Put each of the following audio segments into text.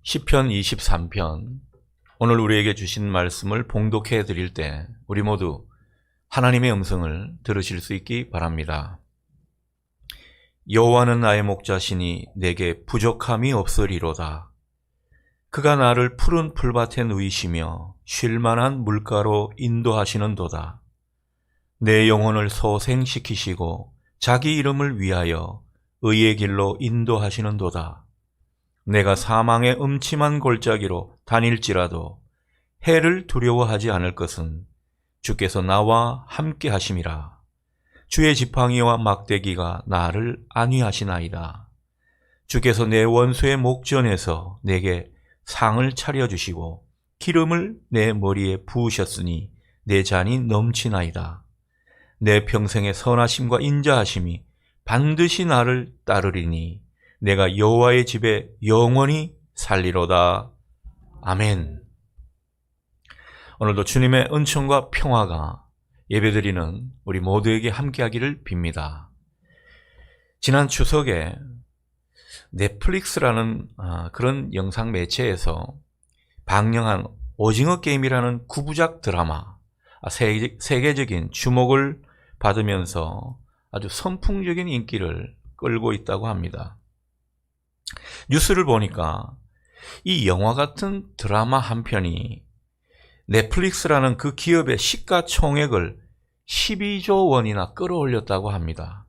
시편 23편, 오늘 우리에게 주신 말씀을 봉독해 드릴 때 우리 모두 하나님의 음성을 들으실 수 있기 바랍니다. 여호와는 나의 목자시니 내게 부족함이 없으리로다. 그가 나를 푸른 풀밭에 누이시며 쉴만한 물가로 인도하시는도다. 내 영혼을 소생시키시고 자기 이름을 위하여 의의 길로 인도하시는도다. 내가 사망의 음침한 골짜기로 다닐지라도 해를 두려워하지 않을 것은 주께서 나와 함께 하심이라. 주의 지팡이와 막대기가 나를 안위하시나이다. 주께서 내 원수의 목전에서 내게 상을 차려주시고 기름을 내 머리에 부으셨으니 내 잔이 넘치나이다. 내 평생의 선하심과 인자하심이 반드시 나를 따르리니 내가 여호와의 집에 영원히 살리로다. 아멘. 오늘도 주님의 은총과 평화가 예배드리는 우리 모두에게 함께하기를 빕니다. 지난 추석에 넷플릭스라는 그런 영상 매체에서 방영한 오징어 게임이라는 9부작 드라마, 세계적인 주목을 받으면서 아주 선풍적인 인기를 끌고 있다고 합니다. 뉴스를 보니까 이 영화 같은 드라마 한 편이 넷플릭스라는 그 기업의 시가총액을 12조 원이나 끌어올렸다고 합니다.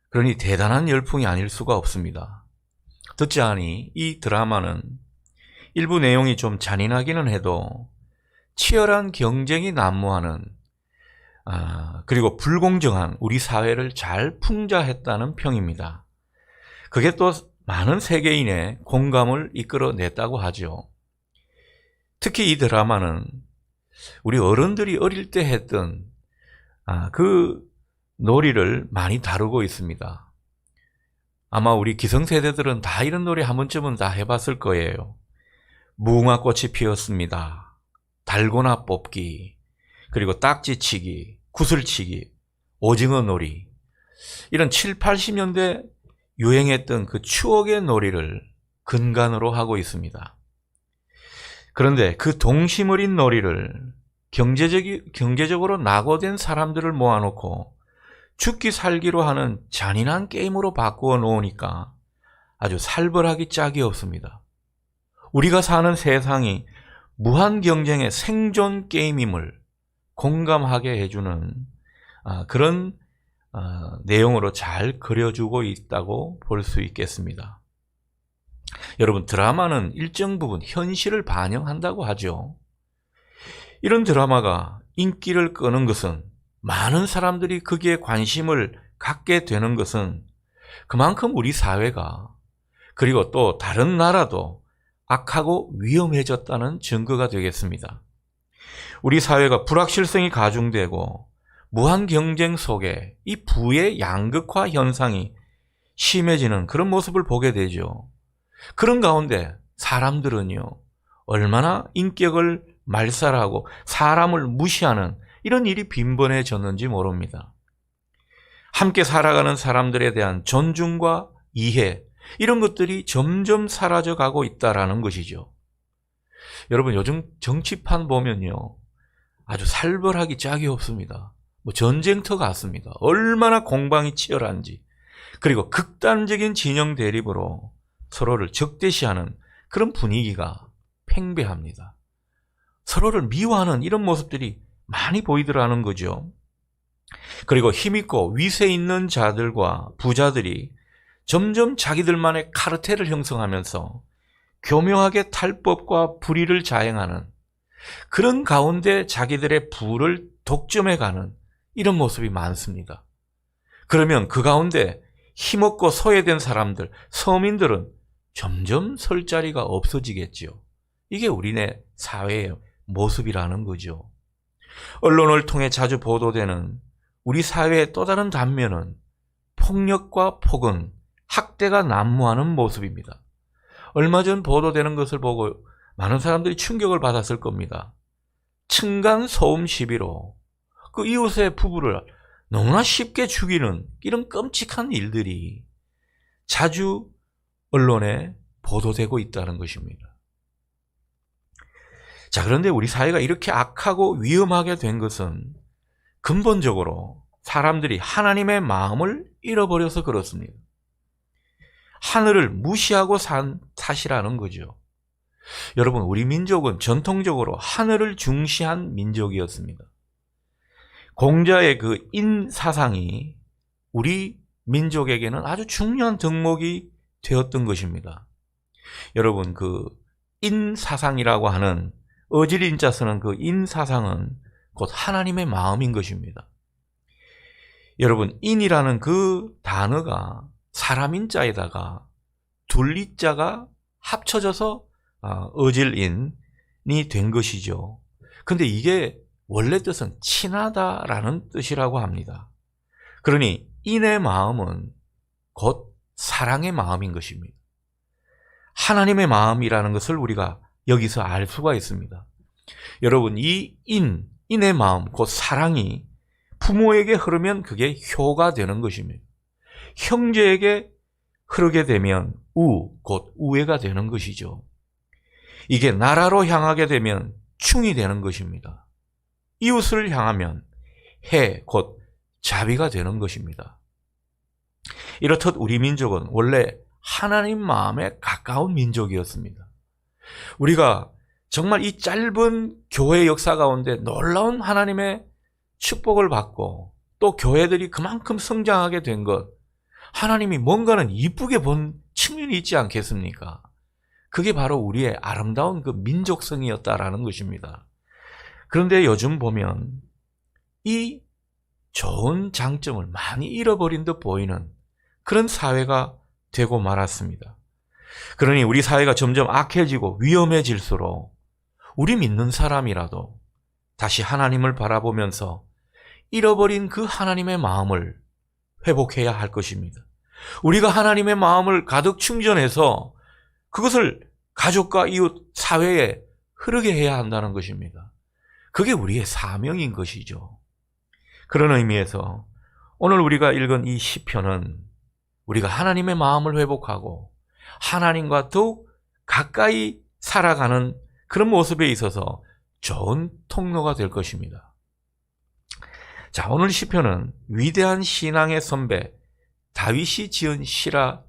그러니 대단한 열풍이 아닐 수가 없습니다. 듣자 하니 이 드라마는 일부 내용이 좀 잔인하기는 해도 치열한 경쟁이 난무하는 그리고 불공정한 우리 사회를 잘 풍자했다는 평입니다. 그게 또 많은 세계인의 공감을 이끌어냈다고 하죠. 특히 이 드라마는 우리 어른들이 어릴 때 했던 그 놀이를 많이 다루고 있습니다. 아마 우리 기성세대들은 다 이런 놀이 한 번쯤은 다 해봤을 거예요. 무궁화꽃이 피었습니다. 달고나 뽑기, 그리고 딱지치기, 구슬치기, 오징어 놀이, 이런 7, 80년대 유행했던 그 추억의 놀이를 근간으로 하고 있습니다. 그런데 그 동심 어린 놀이를 경제적으로 낙오된 사람들을 모아놓고 죽기 살기로 하는 잔인한 게임으로 바꾸어 놓으니까 아주 살벌하기 짝이 없습니다. 우리가 사는 세상이 무한 경쟁의 생존 게임임을 공감하게 해주는 그런 내용으로 잘 그려주고 있다고 볼 수 있겠습니다. 여러분, 드라마는 일정 부분 현실을 반영한다고 하죠. 이런 드라마가 인기를 끄는 것은, 많은 사람들이 거기에 관심을 갖게 되는 것은 그만큼 우리 사회가, 그리고 또 다른 나라도 악하고 위험해졌다는 증거가 되겠습니다. 우리 사회가 불확실성이 가중되고 무한 경쟁 속에 이 부의 양극화 현상이 심해지는 그런 모습을 보게 되죠. 그런 가운데 사람들은요, 얼마나 인격을 말살하고 사람을 무시하는 이런 일이 빈번해졌는지 모릅니다. 함께 살아가는 사람들에 대한 존중과 이해, 이런 것들이 점점 사라져가고 있다는 것이죠. 여러분, 요즘 정치판 보면요, 아주 살벌하기 짝이 없습니다. 전쟁터 같습니다. 얼마나 공방이 치열한지, 그리고 극단적인 진영 대립으로 서로를 적대시하는 그런 분위기가 팽배합니다. 서로를 미워하는 이런 모습들이 많이 보이더라는 거죠. 그리고 힘있고 위세 있는 자들과 부자들이 점점 자기들만의 카르텔을 형성하면서 교묘하게 탈법과 불의를 자행하는, 그런 가운데 자기들의 부를 독점해가는 이런 모습이 많습니다. 그러면 그 가운데 힘없고 소외된 사람들, 서민들은 점점 설 자리가 없어지겠지요. 이게 우리네 사회의 모습이라는 거죠. 언론을 통해 자주 보도되는 우리 사회의 또 다른 단면은 폭력과 폭언, 학대가 난무하는 모습입니다. 얼마 전 보도되는 것을 보고 많은 사람들이 충격을 받았을 겁니다. 층간 소음 시비로 그 이웃의 부부를 너무나 쉽게 죽이는 이런 끔찍한 일들이 자주 언론에 보도되고 있다는 것입니다. 자, 그런데 우리 사회가 이렇게 악하고 위험하게 된 것은 근본적으로 사람들이 하나님의 마음을 잃어버려서 그렇습니다. 하늘을 무시하고 산 탓이라는 거죠. 여러분, 우리 민족은 전통적으로 하늘을 중시한 민족이었습니다. 공자의 그 인사상이 우리 민족에게는 아주 중요한 덕목이 되었던 것입니다. 여러분, 그 인사상이라고 하는 어질인자 쓰는 그 인사상은 곧 하나님의 마음인 것입니다. 여러분, 인이라는 그 단어가 사람인자에다가 둘리자가 합쳐져서 어질인이 된 것이죠. 근데 이게 원래 뜻은 친하다라는 뜻이라고 합니다. 그러니 인의 마음은 곧 사랑의 마음인 것입니다. 하나님의 마음이라는 것을 우리가 여기서 알 수가 있습니다. 여러분, 이 인의 마음, 곧 사랑이 부모에게 흐르면 그게 효가 되는 것입니다. 형제에게 흐르게 되면 곧 우애가 되는 것이죠. 이게 나라로 향하게 되면 충이 되는 것입니다. 이웃을 향하면 곧 자비가 되는 것입니다. 이렇듯 우리 민족은 원래 하나님 마음에 가까운 민족이었습니다. 우리가 정말 이 짧은 교회 역사 가운데 놀라운 하나님의 축복을 받고 또 교회들이 그만큼 성장하게 된 것, 하나님이 뭔가는 이쁘게 본 측면이 있지 않겠습니까? 그게 바로 우리의 아름다운 그 민족성이었다라는 것입니다. 그런데 요즘 보면 이 좋은 장점을 많이 잃어버린 듯 보이는 그런 사회가 되고 말았습니다. 그러니 우리 사회가 점점 악해지고 위험해질수록 우리 믿는 사람이라도 다시 하나님을 바라보면서 잃어버린 그 하나님의 마음을 회복해야 할 것입니다. 우리가 하나님의 마음을 가득 충전해서 그것을 가족과 이웃, 사회에 흐르게 해야 한다는 것입니다. 그게 우리의 사명인 것이죠. 그런 의미에서 오늘 우리가 읽은 이 시편은 우리가 하나님의 마음을 회복하고 하나님과 더욱 가까이 살아가는 그런 모습에 있어서 좋은 통로가 될 것입니다. 자, 오늘 시편은 위대한 신앙의 선배 다윗이 지은 시라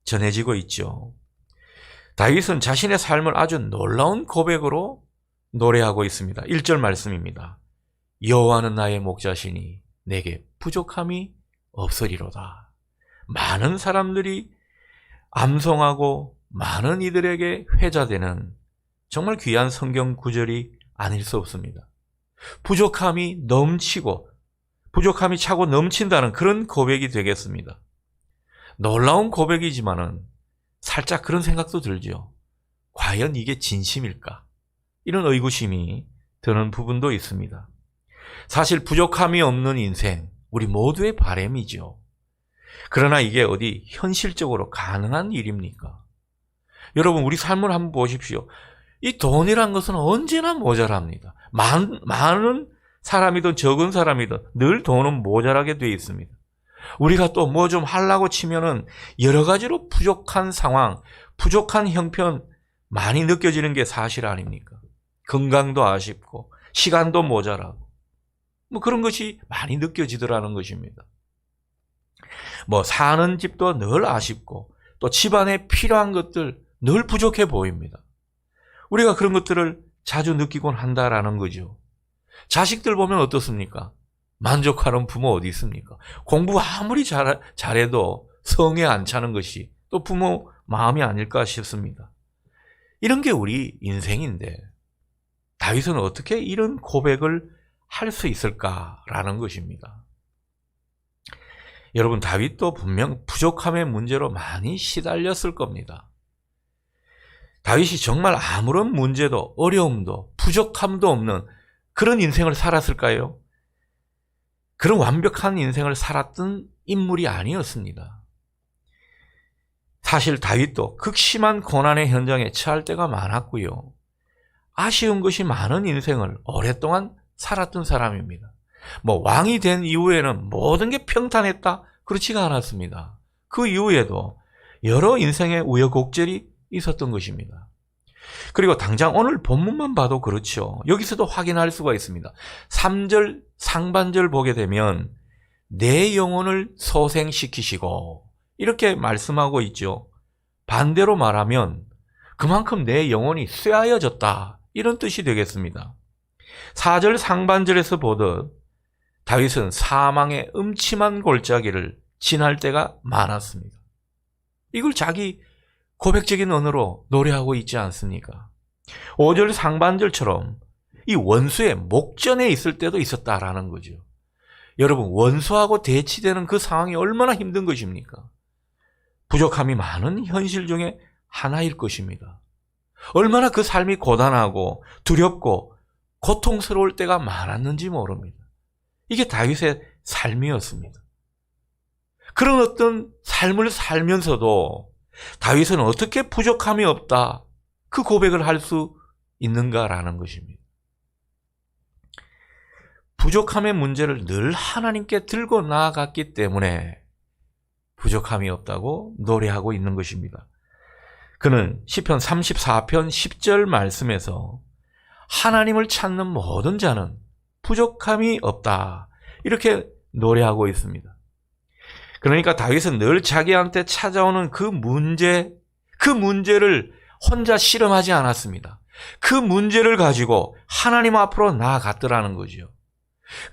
전해지고 있죠. 다윗은 자신의 삶을 아주 놀라운 고백으로 노래하고 있습니다. 1절 말씀입니다. 여호와는 나의 목자시니 내게 부족함이 없으리로다. 많은 사람들이 암송하고 많은 이들에게 회자되는 정말 귀한 성경 구절이 아닐 수 없습니다. 부족함이 넘치고 부족함이 차고 넘친다는 그런 고백이 되겠습니다. 놀라운 고백이지만은 살짝 그런 생각도 들죠. 과연 이게 진심일까? 이런 의구심이 드는 부분도 있습니다. 사실 부족함이 없는 인생, 우리 모두의 바람이죠. 그러나 이게 어디 현실적으로 가능한 일입니까? 여러분, 우리 삶을 한번 보십시오. 이 돈이란 것은 언제나 모자랍니다. 많은 사람이든 적은 사람이든 늘 돈은 모자라게 돼 있습니다. 우리가 또 뭐 좀 하려고 치면은 여러 가지로 부족한 상황, 부족한 형편 많이 느껴지는 게 사실 아닙니까? 건강도 아쉽고 시간도 모자라고 뭐 그런 것이 많이 느껴지더라는 것입니다. 뭐 사는 집도 늘 아쉽고 또 집안에 필요한 것들 늘 부족해 보입니다. 우리가 그런 것들을 자주 느끼곤 한다라는 거죠. 자식들 보면 어떻습니까? 만족하는 부모 어디 있습니까? 공부 아무리 잘해도 성에 안 차는 것이 또 부모 마음이 아닐까 싶습니다. 이런 게 우리 인생인데 다윗은 어떻게 이런 고백을 할 수 있을까라는 것입니다. 여러분, 다윗도 분명 부족함의 문제로 많이 시달렸을 겁니다. 다윗이 정말 아무런 문제도 어려움도 부족함도 없는 그런 인생을 살았을까요? 그런 완벽한 인생을 살았던 인물이 아니었습니다. 사실 다윗도 극심한 고난의 현장에 처할 때가 많았고요. 아쉬운 것이 많은 인생을 오랫동안 살았던 사람입니다. 뭐 왕이 된 이후에는 모든 게 평탄했다? 그렇지가 않았습니다. 그 이후에도 여러 인생의 우여곡절이 있었던 것입니다. 그리고 당장 오늘 본문만 봐도 그렇죠. 여기서도 확인할 수가 있습니다. 3절 상반절 보게 되면 내 영혼을 소생시키시고 이렇게 말씀하고 있죠. 반대로 말하면 그만큼 내 영혼이 쇠하여졌다 이런 뜻이 되겠습니다. 4절 상반절에서 보듯 다윗은 사망의 음침한 골짜기를 지날 때가 많았습니다. 이걸 자기 고백적인 언어로 노래하고 있지 않습니까? 5절 상반절처럼 이 원수의 목전에 있을 때도 있었다라는 거죠. 여러분, 원수하고 대치되는 그 상황이 얼마나 힘든 것입니까? 부족함이 많은 현실 중에 하나일 것입니다. 얼마나 그 삶이 고단하고 두렵고 고통스러울 때가 많았는지 모릅니다. 이게 다윗의 삶이었습니다. 그런 어떤 삶을 살면서도 다윗은 어떻게 부족함이 없다 그 고백을 할 수 있는가라는 것입니다. 부족함의 문제를 늘 하나님께 들고 나아갔기 때문에 부족함이 없다고 노래하고 있는 것입니다. 그는 시편 34편 10절 말씀에서 하나님을 찾는 모든 자는 부족함이 없다 이렇게 노래하고 있습니다. 그러니까 다윗은 늘 자기한테 찾아오는 그 문제를 혼자 실험하지 않았습니다. 그 문제를 가지고 하나님 앞으로 나아갔더라는 거죠.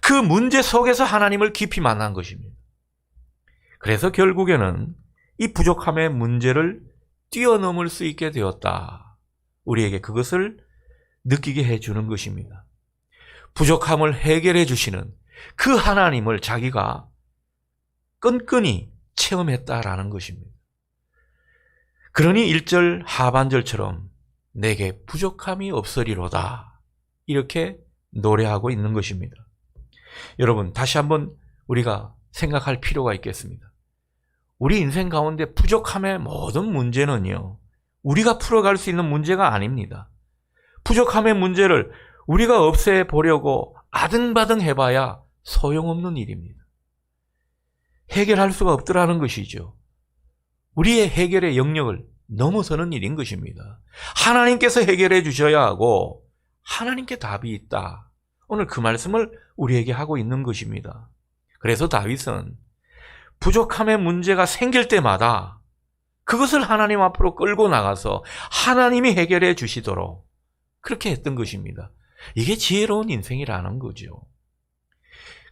그 문제 속에서 하나님을 깊이 만난 것입니다. 그래서 결국에는 이 부족함의 문제를 뛰어넘을 수 있게 되었다. 우리에게 그것을 느끼게 해주는 것입니다. 부족함을 해결해 주시는 그 하나님을 자기가 끈끈이 체험했다라는 것입니다. 그러니 1절 하반절처럼 내게 부족함이 없으리로다 이렇게 노래하고 있는 것입니다. 여러분, 다시 한번 우리가 생각할 필요가 있겠습니다. 우리 인생 가운데 부족함의 모든 문제는요, 우리가 풀어갈 수 있는 문제가 아닙니다. 부족함의 문제를 우리가 없애보려고 아등바등 해봐야 소용없는 일입니다. 해결할 수가 없더라는 것이죠. 우리의 해결의 영역을 넘어서는 일인 것입니다. 하나님께서 해결해 주셔야 하고 하나님께 답이 있다. 오늘 그 말씀을 우리에게 하고 있는 것입니다. 그래서 다윗은 부족함의 문제가 생길 때마다 그것을 하나님 앞으로 끌고 나가서 하나님이 해결해 주시도록 그렇게 했던 것입니다. 이게 지혜로운 인생이라는 거죠.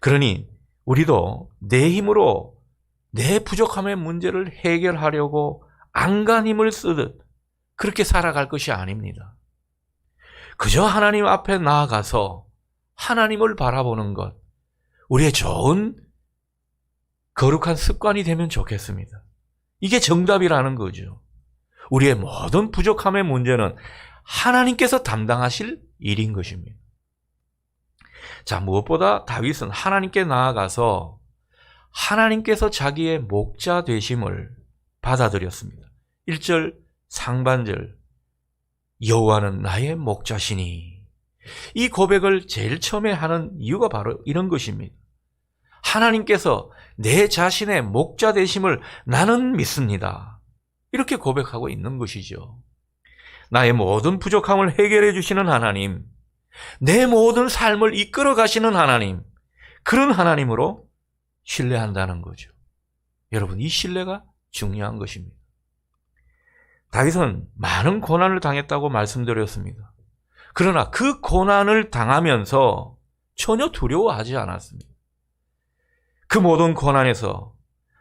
그러니 우리도 내 힘으로 내 부족함의 문제를 해결하려고 안간힘을 쓰듯 그렇게 살아갈 것이 아닙니다. 그저 하나님 앞에 나아가서 하나님을 바라보는 것, 우리의 좋은 거룩한 습관이 되면 좋겠습니다. 이게 정답이라는 거죠. 우리의 모든 부족함의 문제는 하나님께서 담당하실 일인 것입니다. 자, 무엇보다 다윗은 하나님께 나아가서 하나님께서 자기의 목자 되심을 받아들였습니다. 1절 상반절 여호와는 나의 목자시니 이 고백을 제일 처음에 하는 이유가 바로 이런 것입니다. 하나님께서 내 자신의 목자 되심을 나는 믿습니다. 이렇게 고백하고 있는 것이죠. 나의 모든 부족함을 해결해 주시는 하나님, 내 모든 삶을 이끌어 가시는 하나님, 그런 하나님으로 신뢰한다는 거죠. 여러분, 이 신뢰가 중요한 것입니다. 다윗은 많은 고난을 당했다고 말씀드렸습니다. 그러나 그 고난을 당하면서 전혀 두려워하지 않았습니다. 그 모든 고난에서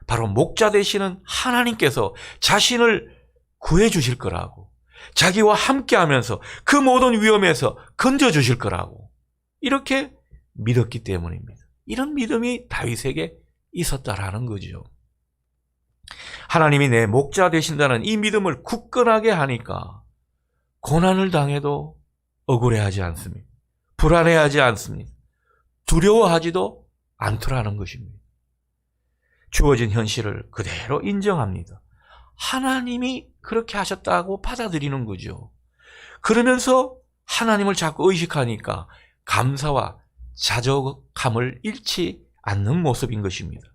바로 목자 되시는 하나님께서 자신을 구해 주실 거라고, 자기와 함께 하면서 그 모든 위험에서 건져 주실 거라고 이렇게 믿었기 때문입니다. 이런 믿음이 다윗에게 있었다라는 거죠. 하나님이 내 목자 되신다는 이 믿음을 굳건하게 하니까 고난을 당해도 억울해하지 않습니다. 불안해하지 않습니다. 두려워하지도 않더라는 것입니다. 주어진 현실을 그대로 인정합니다. 하나님이 그렇게 하셨다고 받아들이는 거죠. 그러면서 하나님을 자꾸 의식하니까 감사와 자족함을 잃지 않는 모습인 것입니다.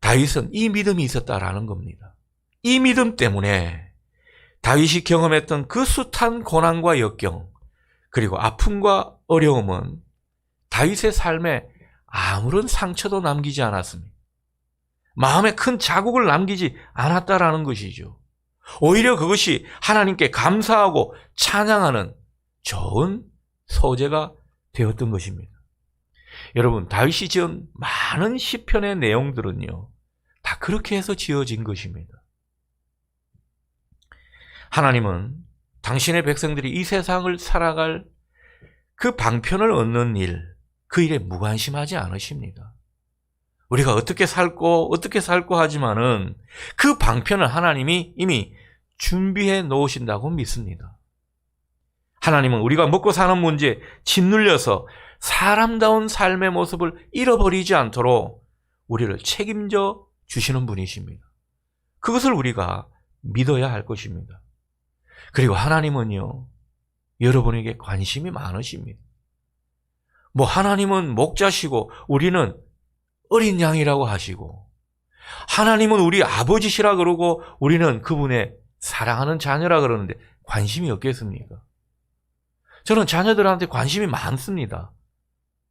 다윗은 이 믿음이 있었다라는 겁니다. 이 믿음 때문에 다윗이 경험했던 그 숱한 고난과 역경, 그리고 아픔과 어려움은 다윗의 삶에 아무런 상처도 남기지 않았습니다. 마음에 큰 자국을 남기지 않았다라는 것이죠. 오히려 그것이 하나님께 감사하고 찬양하는 좋은 소재가 되었던 것입니다. 여러분, 다윗이 지은 많은 시편의 내용들은요, 다 그렇게 해서 지어진 것입니다. 하나님은 당신의 백성들이 이 세상을 살아갈 그 방편을 얻는 일, 그 일에 무관심하지 않으십니다. 우리가 어떻게 살고 하지만은 그 방편을 하나님이 이미 준비해 놓으신다고 믿습니다. 하나님은 우리가 먹고 사는 문제에 짓눌려서 사람다운 삶의 모습을 잃어버리지 않도록 우리를 책임져 주시는 분이십니다. 그것을 우리가 믿어야 할 것입니다. 그리고 하나님은요, 여러분에게 관심이 많으십니다. 하나님은 목자시고 우리는 어린 양이라고 하시고, 하나님은 우리 아버지시라 그러고 우리는 그분의 사랑하는 자녀라 그러는데 관심이 없겠습니까? 저는 자녀들한테 관심이 많습니다.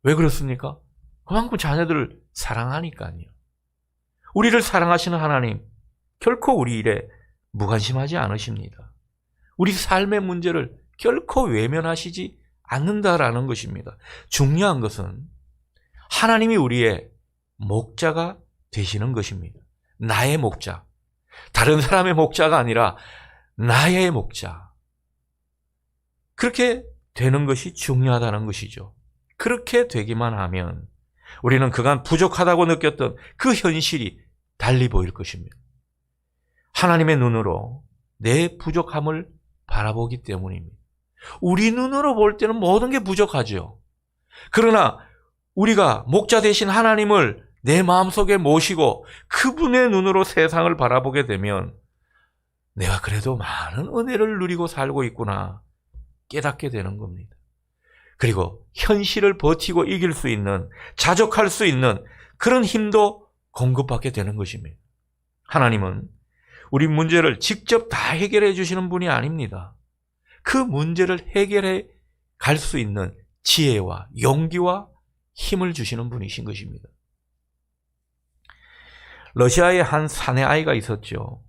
왜 그렇습니까? 그만큼 자녀들을 사랑하니까요. 우리를 사랑하시는 하나님, 결코 우리 일에 무관심하지 않으십니다. 우리 삶의 문제를 결코 외면하시지 않는다라는 것입니다. 중요한 것은 하나님이 우리의 목자가 되시는 것입니다. 나의 목자. 다른 사람의 목자가 아니라 나의 목자. 그렇게 되는 것이 중요하다는 것이죠. 그렇게 되기만 하면 우리는 그간 부족하다고 느꼈던 그 현실이 달리 보일 것입니다. 하나님의 눈으로 내 부족함을 바라보기 때문입니다. 우리 눈으로 볼 때는 모든 게 부족하죠. 그러나 우리가 목자 되신 하나님을 내 마음속에 모시고 그분의 눈으로 세상을 바라보게 되면 내가 그래도 많은 은혜를 누리고 살고 있구나 깨닫게 되는 겁니다. 그리고 현실을 버티고 이길 수 있는, 자족할 수 있는 그런 힘도 공급받게 되는 것입니다. 하나님은 우리 문제를 직접 다 해결해 주시는 분이 아닙니다. 그 문제를 해결해 갈 수 있는 지혜와 용기와 힘을 주시는 분이신 것입니다. 러시아에 한 사내 아이가 있었죠.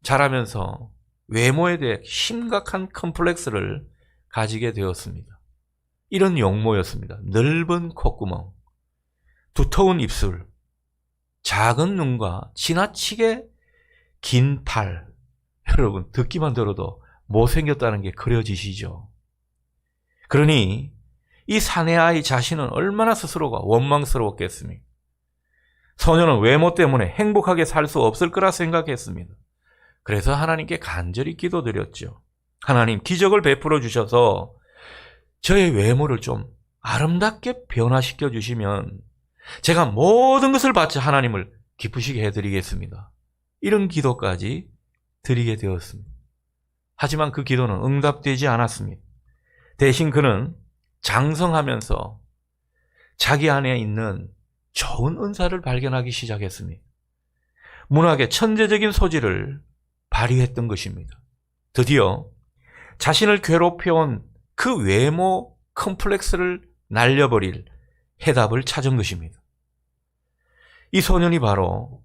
자라면서 외모에 대해 심각한 컴플렉스를 가지게 되었습니다. 이런 용모였습니다. 넓은 콧구멍, 두터운 입술, 작은 눈과 지나치게 긴 팔. 여러분, 듣기만 들어도 못생겼다는 게 그려지시죠? 그러니 이 사내 아이 자신은 얼마나 스스로가 원망스러웠겠습니까? 소녀는 외모 때문에 행복하게 살 수 없을 거라 생각했습니다. 그래서 하나님께 간절히 기도드렸죠. 하나님, 기적을 베풀어 주셔서 저의 외모를 좀 아름답게 변화시켜 주시면 제가 모든 것을 바쳐 하나님을 기쁘시게 해드리겠습니다. 이런 기도까지 드리게 되었습니다. 하지만 그 기도는 응답되지 않았습니다. 대신 그는 장성하면서 자기 안에 있는 좋은 은사를 발견하기 시작했습니다. 문학의 천재적인 소질을 발휘했던 것입니다. 드디어 자신을 괴롭혀온 그 외모 컴플렉스를 날려버릴 해답을 찾은 것입니다. 이 소년이 바로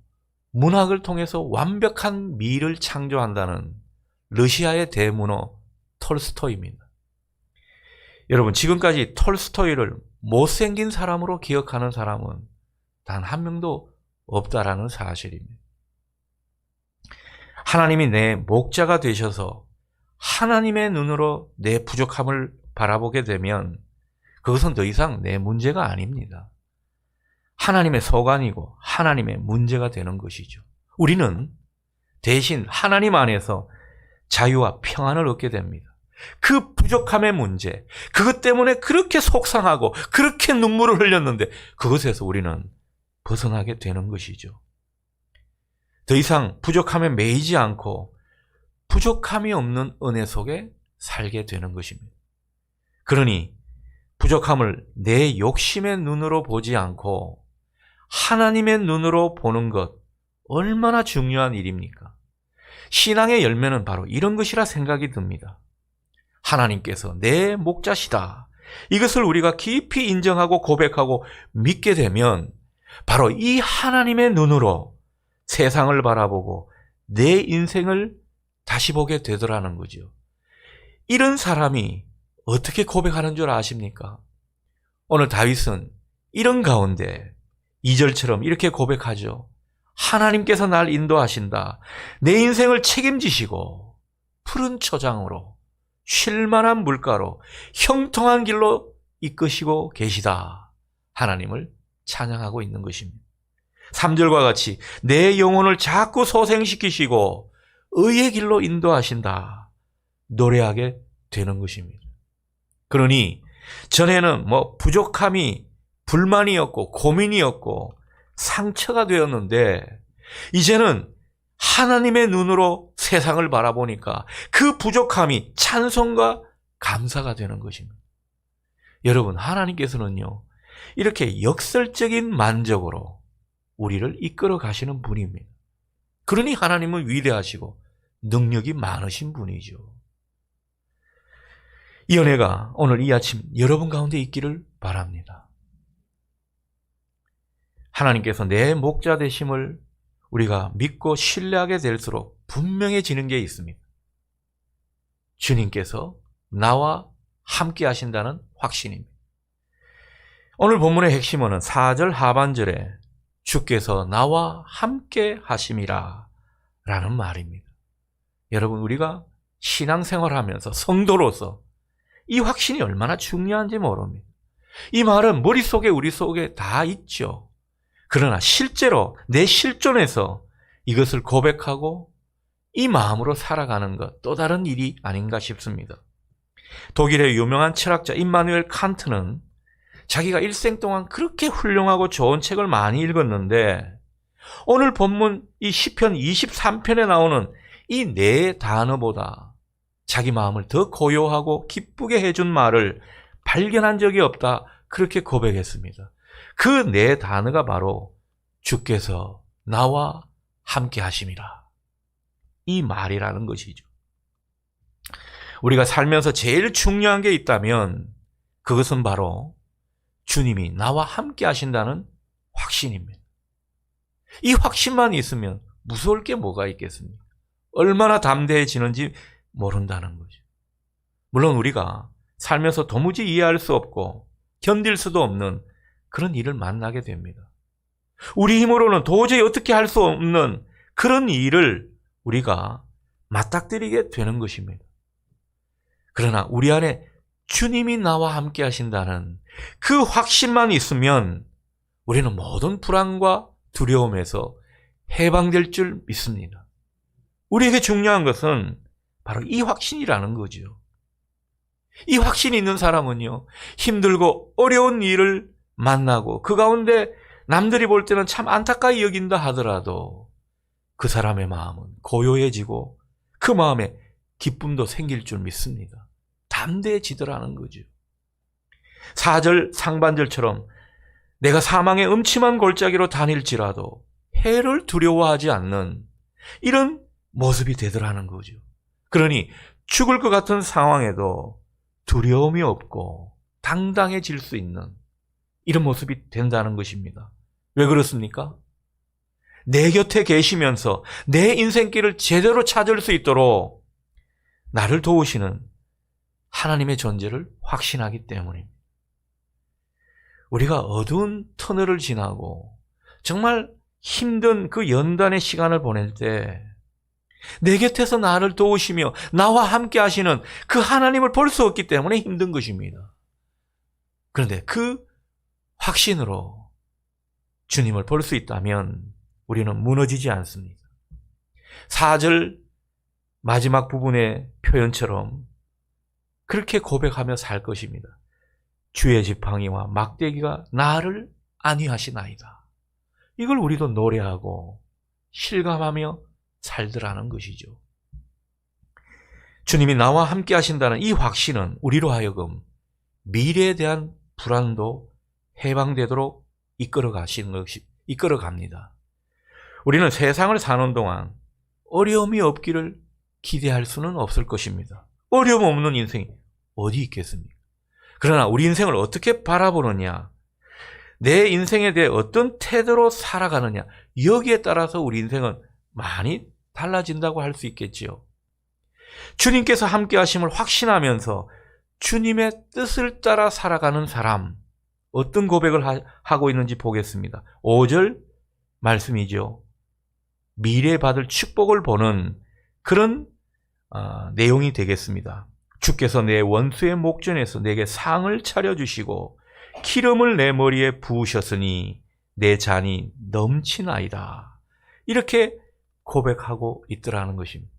문학을 통해서 완벽한 미를 창조한다는 러시아의 대문호 톨스토이입니다. 여러분, 지금까지 톨스토이를 못생긴 사람으로 기억하는 사람은 단 한 명도 없다라는 사실입니다. 하나님이 내 목자가 되셔서 하나님의 눈으로 내 부족함을 바라보게 되면 그것은 더 이상 내 문제가 아닙니다. 하나님의 소관이고 하나님의 문제가 되는 것이죠. 우리는 대신 하나님 안에서 자유와 평안을 얻게 됩니다. 그 부족함의 문제, 그것 때문에 그렇게 속상하고 그렇게 눈물을 흘렸는데 그것에서 우리는 벗어나게 되는 것이죠. 더 이상 부족함에 매이지 않고 부족함이 없는 은혜 속에 살게 되는 것입니다. 그러니 부족함을 내 욕심의 눈으로 보지 않고 하나님의 눈으로 보는 것, 얼마나 중요한 일입니까? 신앙의 열매는 바로 이런 것이라 생각이 듭니다. 하나님께서 내 목자시다. 이것을 우리가 깊이 인정하고 고백하고 믿게 되면 바로 이 하나님의 눈으로 세상을 바라보고 내 인생을 다시 보게 되더라는 거죠. 이런 사람이 어떻게 고백하는 줄 아십니까? 오늘 다윗은 이런 가운데 2절처럼 이렇게 고백하죠. 하나님께서 날 인도하신다. 내 인생을 책임지시고 푸른 초장으로 쉴만한 물가로 형통한 길로 이끄시고 계시다. 하나님을 찬양하고 있는 것입니다. 3절과 같이 내 영혼을 자꾸 소생시키시고 의의 길로 인도하신다. 노래하게 되는 것입니다. 그러니 전에는 부족함이 불만이었고 고민이었고 상처가 되었는데 이제는 하나님의 눈으로 세상을 바라보니까 그 부족함이 찬송과 감사가 되는 것입니다. 여러분, 하나님께서는요, 이렇게 역설적인 만족으로 우리를 이끌어 가시는 분입니다. 그러니 하나님은 위대하시고 능력이 많으신 분이죠. 이 은혜가 오늘 이 아침 여러분 가운데 있기를 바랍니다. 하나님께서 내 목자 되심을 우리가 믿고 신뢰하게 될수록 분명해지는 게 있습니다. 주님께서 나와 함께 하신다는 확신입니다. 오늘 본문의 핵심어는 4절 하반절에 주께서 나와 함께 하심이라 라는 말입니다. 여러분, 우리가 신앙생활하면서 성도로서 이 확신이 얼마나 중요한지 모릅니다. 이 말은 머릿속에 우리 속에 다 있죠. 그러나 실제로 내 실존에서 이것을 고백하고 이 마음으로 살아가는 것 또 다른 일이 아닌가 싶습니다. 독일의 유명한 철학자 임마누엘 칸트는 자기가 일생 동안 그렇게 훌륭하고 좋은 책을 많이 읽었는데 오늘 본문 이 시편 23편에 나오는 이 네 단어보다 자기 마음을 더 고요하고 기쁘게 해준 말을 발견한 적이 없다, 그렇게 고백했습니다. 그 네 단어가 바로 주께서 나와 함께 하심이라, 이 말이라는 것이죠. 우리가 살면서 제일 중요한 게 있다면 그것은 바로 주님이 나와 함께 하신다는 확신입니다. 이 확신만 있으면 무서울 게 뭐가 있겠습니까? 얼마나 담대해지는지 모른다는 거죠. 물론 우리가 살면서 도무지 이해할 수 없고 견딜 수도 없는 그런 일을 만나게 됩니다. 우리 힘으로는 도저히 어떻게 할 수 없는 그런 일을 우리가 맞닥뜨리게 되는 것입니다. 그러나 우리 안에 주님이 나와 함께 하신다는 그 확신만 있으면 우리는 모든 불안과 두려움에서 해방될 줄 믿습니다. 우리에게 중요한 것은 바로 이 확신이라는 거죠. 이 확신이 있는 사람은요, 힘들고 어려운 일을 만나고 그 가운데 남들이 볼 때는 참 안타까이 여긴다 하더라도 그 사람의 마음은 고요해지고 그 마음에 기쁨도 생길 줄 믿습니다. 담대해지더라는 거죠. 4절 상반절처럼 내가 사망의 음침한 골짜기로 다닐지라도 해를 두려워하지 않는 이런 모습이 되더라는 거죠. 그러니 죽을 것 같은 상황에도 두려움이 없고 당당해질 수 있는 이런 모습이 된다는 것입니다. 왜 그렇습니까? 내 곁에 계시면서 내 인생길을 제대로 찾을 수 있도록 나를 도우시는 하나님의 존재를 확신하기 때문입니다. 우리가 어두운 터널을 지나고 정말 힘든 그 연단의 시간을 보낼 때 내 곁에서 나를 도우시며 나와 함께 하시는 그 하나님을 볼 수 없기 때문에 힘든 것입니다. 그런데 그 확신으로 주님을 볼 수 있다면 우리는 무너지지 않습니다. 4절 마지막 부분의 표현처럼 그렇게 고백하며 살 것입니다. 주의 지팡이와 막대기가 나를 안위하시나이다. 이걸 우리도 노래하고 실감하며 살더라는 것이죠. 주님이 나와 함께 하신다는 이 확신은 우리로 하여금 미래에 대한 불안도 해방되도록 이끌어갑니다. 우리는 세상을 사는 동안 어려움이 없기를 기대할 수는 없을 것입니다. 어려움 없는 인생이 어디 있겠습니까? 그러나 우리 인생을 어떻게 바라보느냐, 내 인생에 대해 어떤 태도로 살아가느냐, 여기에 따라서 우리 인생은 많이 달라진다고 할 수 있겠지요. 주님께서 함께 하심을 확신하면서 주님의 뜻을 따라 살아가는 사람, 어떤 고백을 하고 있는지 보겠습니다. 5절 말씀이죠. 미래에 받을 축복을 보는 그런 내용이 되겠습니다. 주께서 내 원수의 목전에서 내게 상을 차려주시고 기름을 내 머리에 부으셨으니 내 잔이 넘치나이다. 이렇게 고백하고 있더라는 것입니다.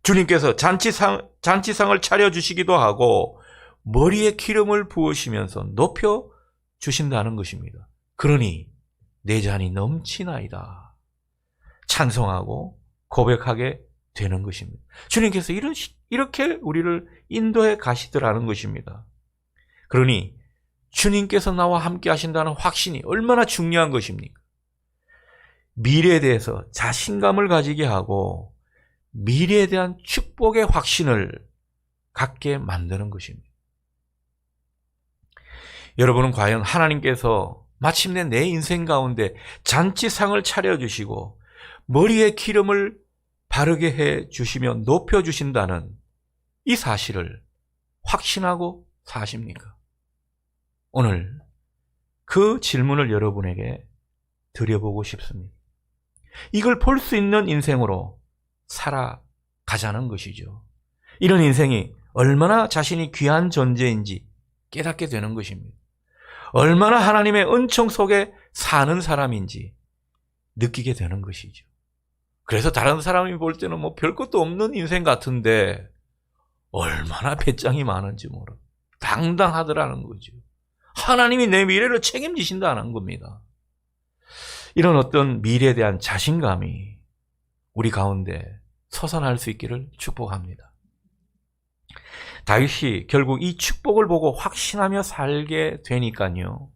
주님께서 잔치상을 차려주시기도 하고 머리에 기름을 부으시면서 높여주신다는 것입니다. 그러니 내 잔이 넘치나이다. 찬송하고 고백하게 되는 것입니다. 주님께서 이렇게 우리를 인도해 가시더라는 것입니다. 그러니 주님께서 나와 함께 하신다는 확신이 얼마나 중요한 것입니까? 미래에 대해서 자신감을 가지게 하고 미래에 대한 축복의 확신을 갖게 만드는 것입니다. 여러분은 과연 하나님께서 마침내 내 인생 가운데 잔치상을 차려주시고 머리에 기름을 바르게 해주시며 높여주신다는 이 사실을 확신하고 사십니까? 오늘 그 질문을 여러분에게 드려보고 싶습니다. 이걸 볼 수 있는 인생으로 살아가자는 것이죠. 이런 인생이 얼마나 자신이 귀한 존재인지 깨닫게 되는 것입니다. 얼마나 하나님의 은총 속에 사는 사람인지 느끼게 되는 것이죠. 그래서 다른 사람이 볼 때는 뭐 별것도 없는 인생 같은데 얼마나 배짱이 많은지 모르. 당당하더라는 거죠. 하나님이 내 미래를 책임지신다는 겁니다. 이런 어떤 미래에 대한 자신감이 우리 가운데 솟아날 수 있기를 축복합니다. 다윗이 결국 이 축복을 보고 확신하며 살게 되니까요.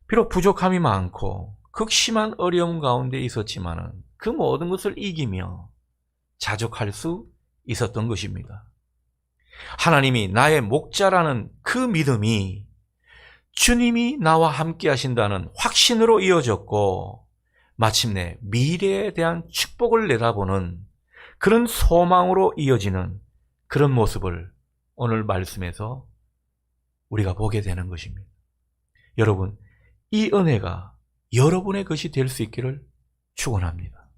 비록 부족함이 많고 극심한 어려움 가운데 있었지만 그 모든 것을 이기며 자족할 수 있었던 것입니다. 하나님이 나의 목자라는 그 믿음이 주님이 나와 함께 하신다는 확신으로 이어졌고 마침내 미래에 대한 축복을 내다보는 그런 소망으로 이어지는 그런 모습을 오늘 말씀에서 우리가 보게 되는 것입니다. 여러분, 이 은혜가 여러분의 것이 될 수 있기를 축원합니다.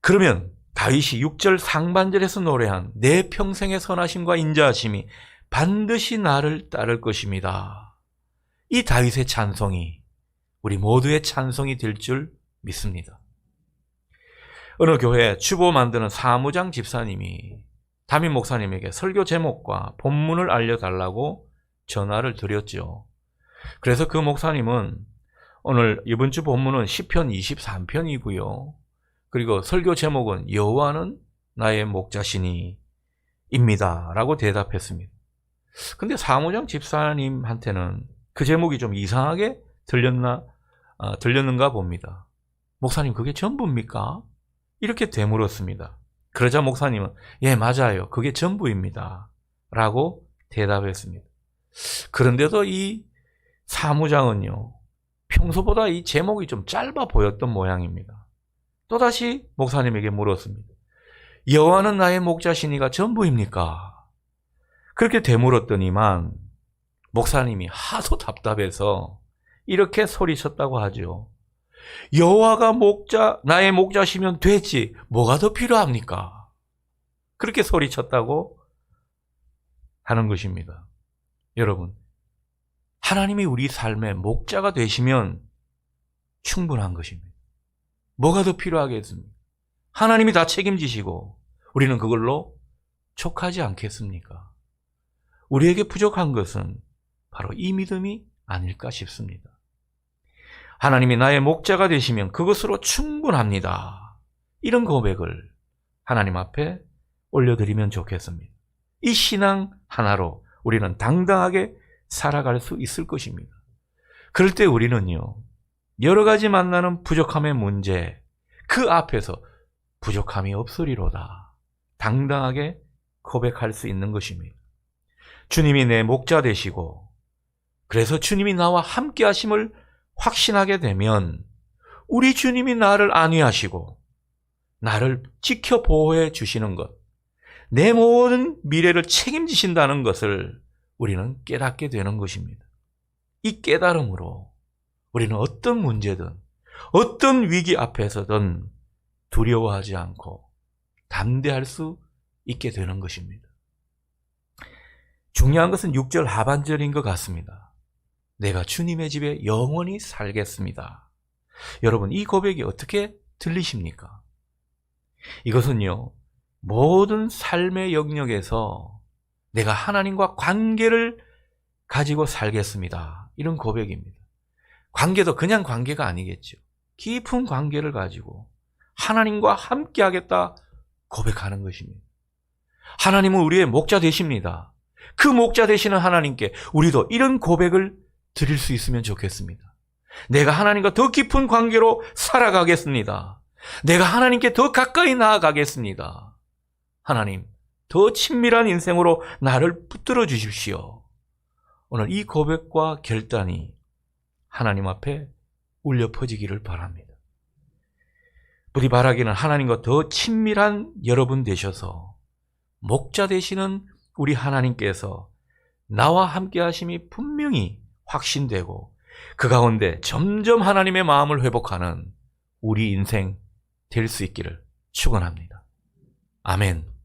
그러면 다윗이 6절 상반절에서 노래한 내 평생의 선하심과 인자하심이 반드시 나를 따를 것입니다. 이 다윗의 찬송이 우리 모두의 찬송이 될 줄 믿습니다. 어느 교회 주보 만드는 사무장 집사님이 담임 목사님에게 설교 제목과 본문을 알려달라고 전화를 드렸죠. 그래서 그 목사님은 오늘 이번 주 본문은 시편 23편이고요. 그리고 설교 제목은 여호와는 나의 목자시니 입니다 라고 대답했습니다. 근데 사무장 집사님한테는 그 제목이 좀 이상하게 들렸는가 봅니다. 목사님, 그게 전부입니까? 이렇게 되물었습니다. 그러자 목사님은 예, 맞아요. 그게 전부입니다 라고 대답했습니다. 그런데도 이 사무장은요, 평소보다 이 제목이 좀 짧아 보였던 모양입니다. 또다시 목사님에게 물었습니다. 여호와는 나의 목자시니가 전부입니까? 그렇게 되물었더니만 목사님이 하도 답답해서 이렇게 소리쳤다고 하죠. 여호와가 나의 목자시면 됐지 뭐가 더 필요합니까? 그렇게 소리쳤다고 하는 것입니다. 여러분, 하나님이 우리 삶의 목자가 되시면 충분한 것입니다. 뭐가 더 필요하겠습니까? 하나님이 다 책임지시고 우리는 그걸로 족하지 않겠습니까? 우리에게 부족한 것은 바로 이 믿음이 아닐까 싶습니다. 하나님이 나의 목자가 되시면 그것으로 충분합니다. 이런 고백을 하나님 앞에 올려드리면 좋겠습니다. 이 신앙 하나로 우리는 당당하게 살아갈 수 있을 것입니다. 그럴 때 우리는요, 여러 가지 만나는 부족함의 문제, 그 앞에서 부족함이 없으리로다. 당당하게 고백할 수 있는 것입니다. 주님이 내 목자 되시고 그래서 주님이 나와 함께 하심을 확신하게 되면 우리 주님이 나를 안위하시고 나를 지켜 보호해 주시는 것, 내 모든 미래를 책임지신다는 것을 우리는 깨닫게 되는 것입니다. 이 깨달음으로 우리는 어떤 문제든 어떤 위기 앞에서든 두려워하지 않고 담대할 수 있게 되는 것입니다. 중요한 것은 6절 하반절인 것 같습니다. 내가 주님의 집에 영원히 살겠습니다. 여러분, 이 고백이 어떻게 들리십니까? 이것은요, 모든 삶의 영역에서 내가 하나님과 관계를 가지고 살겠습니다. 이런 고백입니다. 관계도 그냥 관계가 아니겠죠. 깊은 관계를 가지고 하나님과 함께 하겠다 고백하는 것입니다. 하나님은 우리의 목자 되십니다. 그 목자 되시는 하나님께 우리도 이런 고백을 드릴 수 있으면 좋겠습니다. 내가 하나님과 더 깊은 관계로 살아가겠습니다. 내가 하나님께 더 가까이 나아가겠습니다. 하나님, 더 친밀한 인생으로 나를 붙들어 주십시오. 오늘 이 고백과 결단이 하나님 앞에 울려 퍼지기를 바랍니다. 우리 바라기는 하나님과 더 친밀한 여러분 되셔서 목자 되시는 우리 하나님께서 나와 함께 하심이 분명히 확신되고 그 가운데 점점 하나님의 마음을 회복하는 우리 인생 될 수 있기를 축원합니다. 아멘.